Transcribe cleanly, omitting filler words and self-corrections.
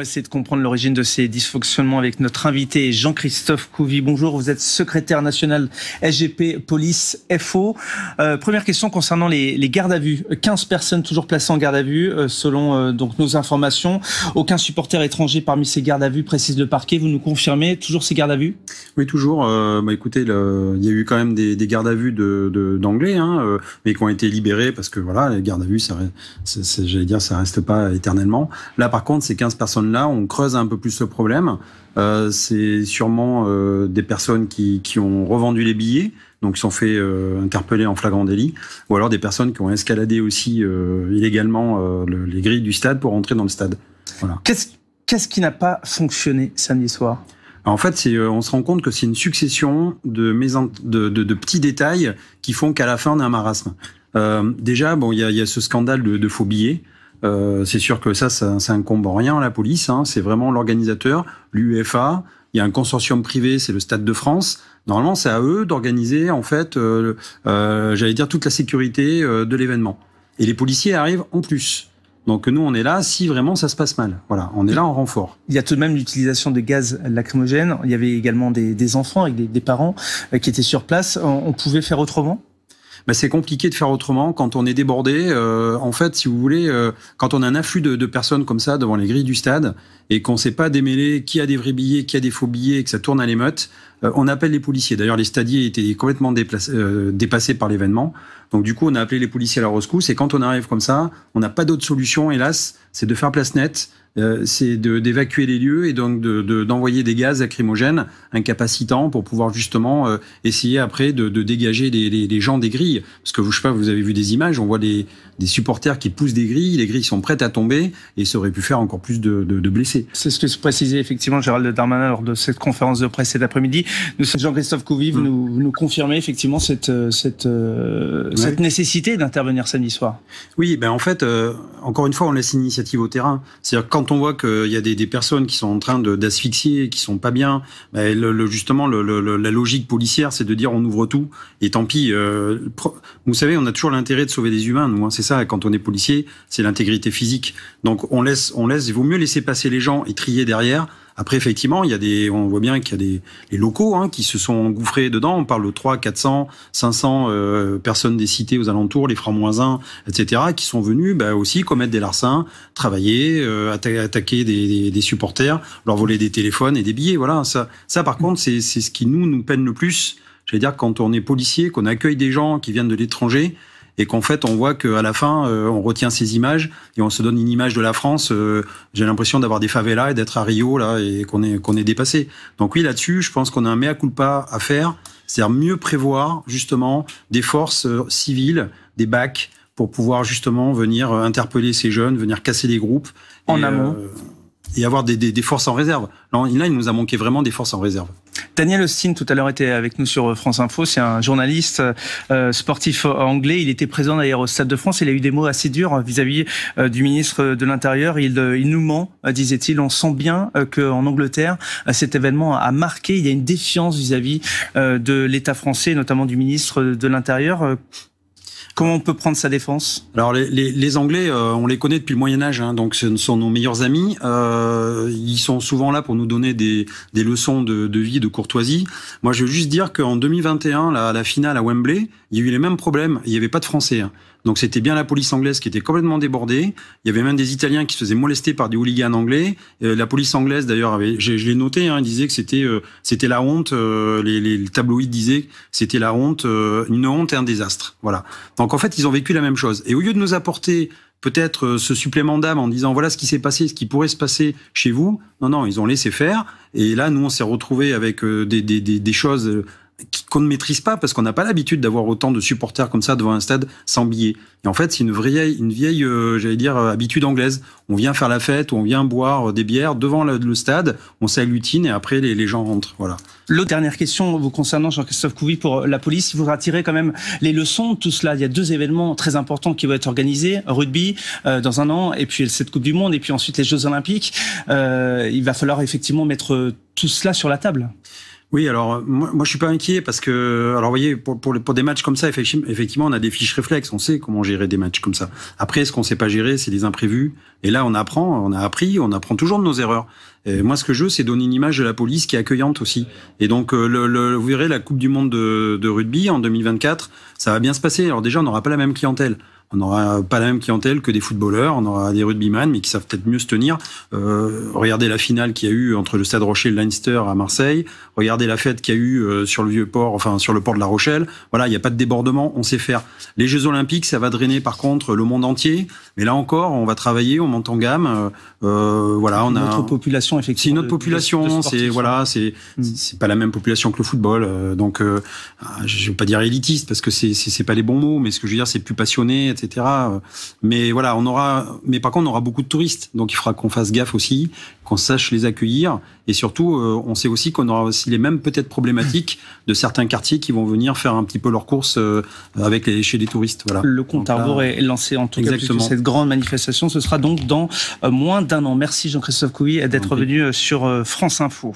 va essayer de comprendre l'origine de ces dysfonctionnements avec notre invité Jean-Christophe Couvi. Bonjour, vous êtes secrétaire national SGP Police FO. Première question concernant les gardes à vue. 15 personnes toujours placées en garde à vue, selon donc nos informations. Aucun supporter étranger parmi ces gardes à vue, précise le parquet. Vous nous confirmez toujours ces gardes à vue? Oui, toujours. Écoutez, il y a eu quand même des gardes à vue d'anglais, mais qui ont été libérés parce que voilà, les gardes à vue, ça reste pas éternellement. Là, par contre, ces 15 personnes-là, on creuse un peu plus le problème. C'est sûrement des personnes qui ont revendu les billets, donc qui sont fait interpeller en flagrant délit, ou alors des personnes qui ont escaladé aussi illégalement les grilles du stade pour entrer dans le stade. Voilà. Qu'est-ce qui n'a pas fonctionné samedi soir? En fait, on se rend compte que c'est une succession de petits détails qui font qu'à la fin, on a un marasme. Déjà, il y a ce scandale de faux billets. C'est sûr que ça incombe en rien à la police. C'est vraiment l'organisateur, l'UEFA. Il y a un consortium privé, c'est le Stade de France. Normalement, c'est à eux d'organiser, en fait, toute la sécurité de l'événement. Et les policiers arrivent en plus. Donc nous, on est là si vraiment ça se passe mal. Voilà, on est là en renfort. Il y a tout de même l'utilisation de gaz lacrymogène. Il y avait également des enfants avec des parents qui étaient sur place. On pouvait faire autrement? C'est compliqué de faire autrement quand on est débordé. En fait, si vous voulez, quand on a un afflux de personnes comme ça devant les grilles du stade et qu'on ne sait pas démêler qui a des vrais billets, qui a des faux billets et que ça tourne à l'émeute, on appelle les policiers. D'ailleurs, les stadiers étaient complètement dépassés par l'événement. Donc du coup, on a appelé les policiers à la rescousse. Et quand on arrive comme ça, on n'a pas d'autre solution, hélas, c'est de faire place nette. C'est d'évacuer les lieux et donc d'envoyer des gaz lacrymogènes incapacitants pour pouvoir justement essayer après de dégager les gens des grilles. Parce que je sais pas, vous avez vu des images, on voit des supporters qui poussent des grilles, les grilles sont prêtes à tomber et ça aurait pu faire encore plus de blessés. C'est ce que se précisait effectivement Gérald Darmanin lors de cette conférence de presse cet après-midi. Nous sommes Jean-Christophe Couvi, vous nous confirmez effectivement cette nécessité d'intervenir samedi soir. Oui, en fait, encore une fois, on laisse l'initiative au terrain. C'est-à-dire quand on voit qu'il y a des personnes qui sont en train d'asphyxier, qui sont pas bien, justement la logique policière, c'est de dire on ouvre tout et tant pis. Vous savez, on a toujours l'intérêt de sauver des humains, nous. C'est ça. Quand on est policier, c'est l'intégrité physique. Donc on laisse. Il vaut mieux laisser passer les gens et trier derrière. Après, effectivement, on voit bien qu'il y a les locaux qui se sont engouffrés dedans. On parle de 300, 400, 500 personnes des cités aux alentours, les francs-1, etc., qui sont venus aussi commettre des larcins, travailler, attaquer des supporters, leur voler des téléphones et des billets. Voilà, ça par contre, c'est ce qui nous peine le plus. J'allais dire, quand on est policier, qu'on accueille des gens qui viennent de l'étranger, et qu'en fait, on voit qu'à la fin, on retient ces images et on se donne une image de la France. J'ai l'impression d'avoir des favelas et d'être à Rio là et qu'on est dépassé. Donc oui, là-dessus, je pense qu'on a un mea culpa à faire, c'est-à-dire mieux prévoir justement des forces civiles, des BAC, pour pouvoir justement venir interpeller ces jeunes, venir casser les groupes en amont. Et avoir des forces en réserve. Là, il nous a manqué vraiment des forces en réserve. Daniel Austin, tout à l'heure, était avec nous sur France Info. C'est un journaliste sportif anglais. Il était présent d'ailleurs au Stade de France. Il a eu des mots assez durs vis-à-vis du ministre de l'Intérieur. Il nous ment, disait-il. On sent bien qu'en Angleterre, cet événement a marqué. Il y a une défiance vis-à-vis de l'État français, notamment du ministre de l'Intérieur. Comment on peut prendre sa défense? Alors les Anglais, on les connaît depuis le Moyen-Âge, donc ce sont nos meilleurs amis. Ils sont souvent là pour nous donner des leçons de vie, de courtoisie. Moi, je veux juste dire qu'en 2021, la finale à Wembley, il y a eu les mêmes problèmes. Il n'y avait pas de Français. Donc c'était bien la police anglaise qui était complètement débordée. Il y avait même des Italiens qui se faisaient molester par des hooligans anglais. La police anglaise, d'ailleurs, je l'ai noté, disait que c'était la honte. Les tabloïds disaient que c'était la honte, une honte et un désastre. Voilà. Donc en fait, ils ont vécu la même chose. Et au lieu de nous apporter peut-être ce supplément d'âme en disant voilà ce qui s'est passé, ce qui pourrait se passer chez vous, non, ils ont laissé faire. Et là, nous, on s'est retrouvés avec des choses qu'on ne maîtrise pas parce qu'on n'a pas l'habitude d'avoir autant de supporters comme ça devant un stade sans billets. Et en fait, c'est une vieille habitude anglaise. On vient faire la fête, on vient boire des bières devant le stade, on s'agglutine et après les gens rentrent. Voilà. L'autre dernière question vous concernant, Jean-Christophe Couvi, pour la police, il faudra tirer quand même les leçons de tout cela. Il y a 2 événements très importants qui vont être organisés, rugby dans un an, et puis cette Coupe du Monde, et puis ensuite les Jeux Olympiques. Il va falloir effectivement mettre tout cela sur la table. Oui, alors moi je suis pas inquiet parce que, alors vous voyez, pour des matchs comme ça, effectivement, on a des fiches réflexes, on sait comment gérer des matchs comme ça. Après, ce qu'on sait pas gérer, c'est des imprévus. Et là, on apprend toujours de nos erreurs. Et moi, ce que je veux, c'est donner une image de la police qui est accueillante aussi. Et donc, vous verrez, la Coupe du Monde de rugby en 2024, ça va bien se passer. Alors déjà, on n'aura pas la même clientèle. On n'aura pas la même clientèle que des footballeurs, on aura des rugbyman, mais qui savent peut-être mieux se tenir. Regardez la finale qu'il y a eu entre le Stade Rocher et le Leinster à Marseille. Regardez la fête qu'il y a eu sur le Vieux-Port, enfin sur le port de La Rochelle. Voilà, il n'y a pas de débordement, on sait faire. Les Jeux Olympiques, ça va drainer par contre le monde entier. Mais là encore, on va travailler, on monte en gamme. Voilà, on a notre population effectivement. C'est notre population, c'est pas la même population que le football. Donc, je vais pas dire élitiste parce que c'est pas les bons mots, mais ce que je veux dire, c'est plus passionné, etc. Mais voilà, mais par contre, on aura beaucoup de touristes. Donc, il faudra qu'on fasse gaffe aussi, qu'on sache les accueillir. Et surtout, on sait aussi qu'on aura aussi les mêmes peut-être problématiques de certains quartiers qui vont venir faire un petit peu leurs courses chez les touristes. Voilà. Le compte à rebours est lancé en tout cas, puisque cette grande manifestation, ce sera donc dans moins d'1 an. Merci Jean-Christophe Couy d'être venu sur France Info.